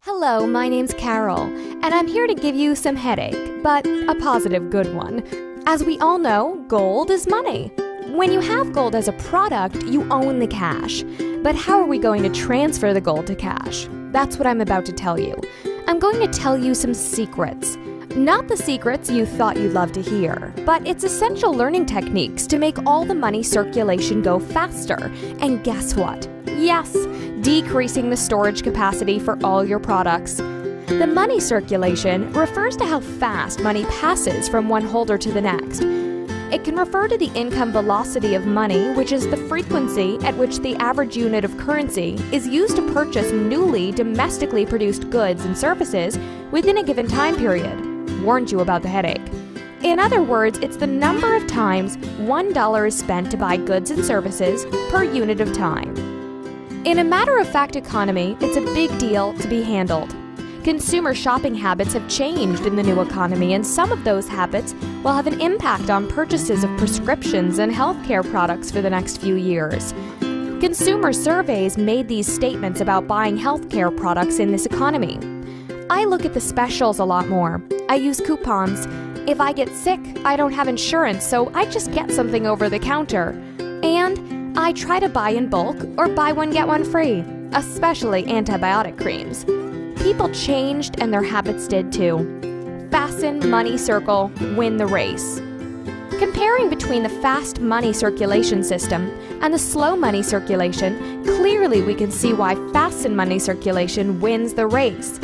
Hello, my name's Carol, and I'm here to give you some headache, but a positive good one. As we all know, gold is money. When you have gold as a product, you own the cash. But how are we going to transfer the gold to cash? That's what I'm about to tell you. I'm going to tell you some secrets. Not the secrets you thought you'd love to hear, but it's essential learning techniques to make all the money circulation go faster. And guess what? Yes, decreasing the storage capacity for all your products. The money circulation refers to how fast money passes from one holder to the next. It can refer to the income velocity of money, which is the frequency at which the average unit of currency is used to purchase newly domestically produced goods and services within a given time period. Warned you about the headache. In other words, it's the number of times $1 is spent to buy goods and services per unit of time. In a matter-of-fact economy, it's a big deal to be handled. Consumer shopping habits have changed in the new economy, and some of those habits will have an impact on purchases of prescriptions and healthcare products for the next few years. Consumer surveys made these statements about buying healthcare products in this economy. I look at the specials a lot more. I use coupons. If I get sick, I don't have insurance, so I just get something over the counter. And I try to buy in bulk or buy one get one free, especially antibiotic creams. People changed and their habits did too. Fasten, money circle, win the race. Comparing between the fast money circulation system and the slow money circulation, clearly we can see why fasten money circulation wins the race.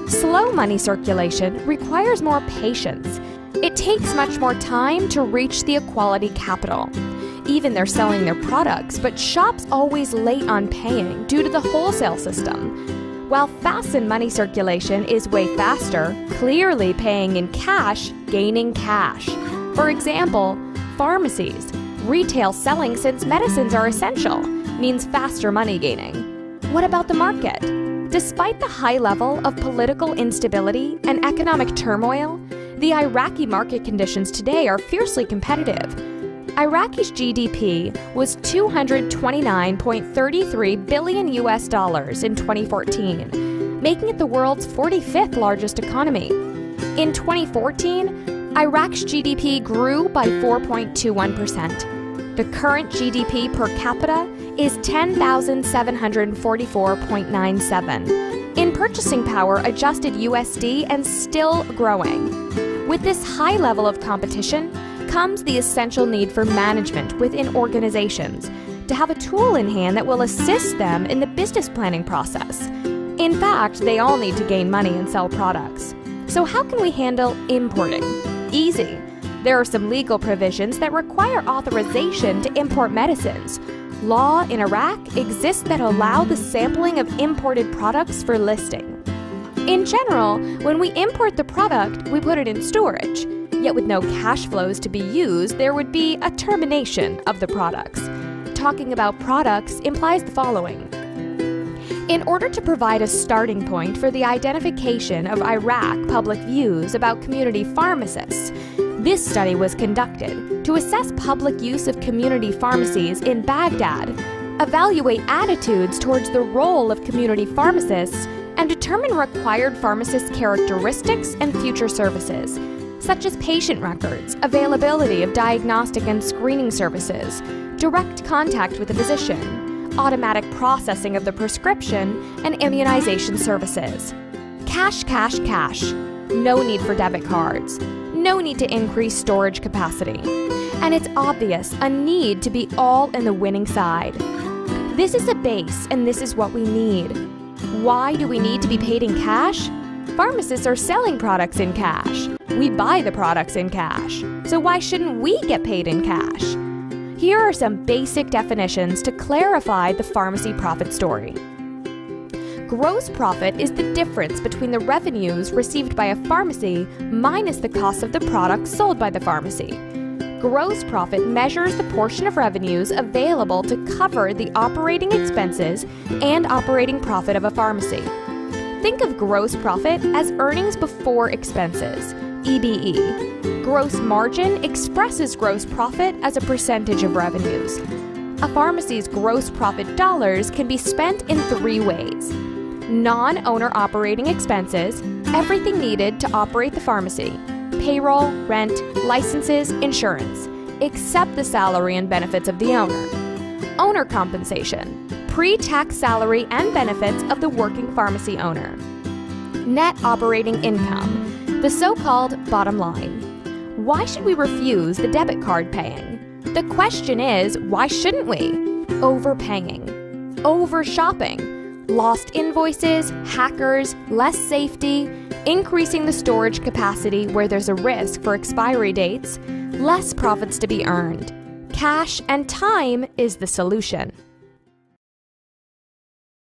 Slow money circulation requires more patience. It takes much more time to reach the equality capital. Even they're selling their products, but shops always late on paying due to the wholesale system. While fasten money circulation is way faster, clearly paying in cash, gaining cash. For example, pharmacies. Retail selling, since medicines are essential, means faster money gaining. What about the market? Despite the high level of political instability and economic turmoil, the Iraqi market conditions today are fiercely competitive. Iraqi's GDP was $229.33 billion in 2014, making it the world's 45th largest economy. In 2014, Iraq's GDP grew by 4.21%. The current GDP per capita is $10,744.97. In purchasing power adjusted USD, and still growing. With this high level of competition comes the essential need for management within organizations to have a tool in hand that will assist them in the business planning process. In fact, they all need to gain money and sell products. So how can we handle importing? Easy. There are some legal provisions that require authorization to import medicines. Law in Iraq exists that allow the sampling of imported products for listing. In general, when we import the product, we put it in storage. Yet with no cash flows to be used, there would be a termination of the products. Talking about products implies the following. In order to provide a starting point for the identification of Iraq public views about community pharmacists, this study was conducted to assess public use of community pharmacies in Baghdad, evaluate attitudes towards the role of community pharmacists, and determine required pharmacist characteristics and future services, such as patient records, availability of diagnostic and screening services, direct contact with the physician, automatic processing of the prescription, and immunization services. Cash, cash, cash. No need for debit cards. No need to increase storage capacity. And it's obvious a need to be all in the winning side. This is a base, and this is what we need. Why do we need to be paid in cash? Pharmacists are selling products in cash. We buy the products in cash. So why shouldn't we get paid in cash? Here are some basic definitions to clarify the pharmacy profit story. Gross profit is the difference between the revenues received by a pharmacy minus the cost of the products sold by the pharmacy. Gross profit measures the portion of revenues available to cover the operating expenses and operating profit of a pharmacy. Think of gross profit as earnings before expenses, EBE. Gross margin expresses gross profit as a percentage of revenues. A pharmacy's gross profit dollars can be spent in three ways. non-owner operating expenses, everything needed to operate the pharmacy, payroll, rent, licenses, insurance, except the salary and benefits of the owner. Owner compensation, pre-tax salary and benefits of the working pharmacy owner. Net operating income, the so-called bottom line. Why should we refuse the debit card paying? The question is, why shouldn't we? Overpaying, over-shopping, lost invoices, hackers, less safety, increasing the storage capacity where there's a risk for expiry dates, less profits to be earned. Cash and time is the solution.